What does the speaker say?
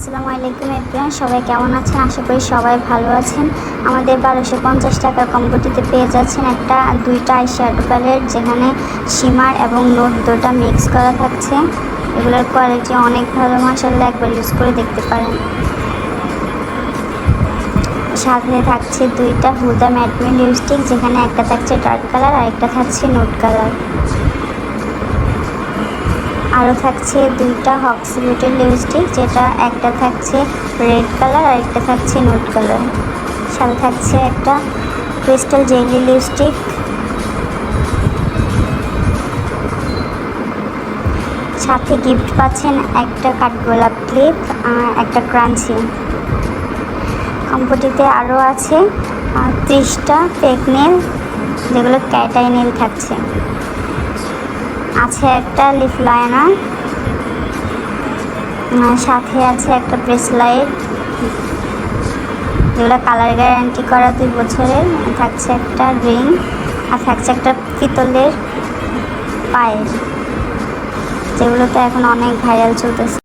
আসসালামু আলাইকুম এভরিওয়ান, সবাই কেমন আছেন? আশা করি সবাই ভালো আছেন। আমাদের 1250 টাকার কম্বোটিতে পেয়ে যাচ্ছেন দুইটা আই শ্যাডো প্যালেট, যেখানে শিমার এবং নোট দুটো মিক্স করা থাকছে। এগুলোর কোয়ালিটি অনেক ভালো, মাশাআল্লাহ, একবার ইউজ করে দেখতে পারেন। সাথে থাকছে দুইটা হুদা ম্যাটমি লিপস্টিক, যেখানে একটা থাকছে ডার্ক কালার আর একটা থাকছে নোট কালার। আরও থাকছে দুইটা হক্স বিউটির লিপস্টিক, যেটা একটা থাকছে রেড কালার আর একটা থাকছে নোট কালার। সাথে থাকছে একটা ক্রিস্টাল জেলি লিপস্টিক। সাথে গিফট পাচ্ছেন একটা কাঠগোলাপ ক্লিপ আর একটা ক্রাঞ্চি। কম্বোটিতে আরও আছে 30টা ফেক নেল, যেগুলো ক্যাটাই নেল থাকছে। আছে একটা লিপ লাইনার, সাথে আছে একটা ব্রেসলাইট, যেগুলো কালার গ্যারান্টি করা 2 বছরের। থাকছে একটা রিং আর থাকছে একটা পিতলের পায়েস, যেগুলো তো এখন অনেক ভাইরাল চলতেছে।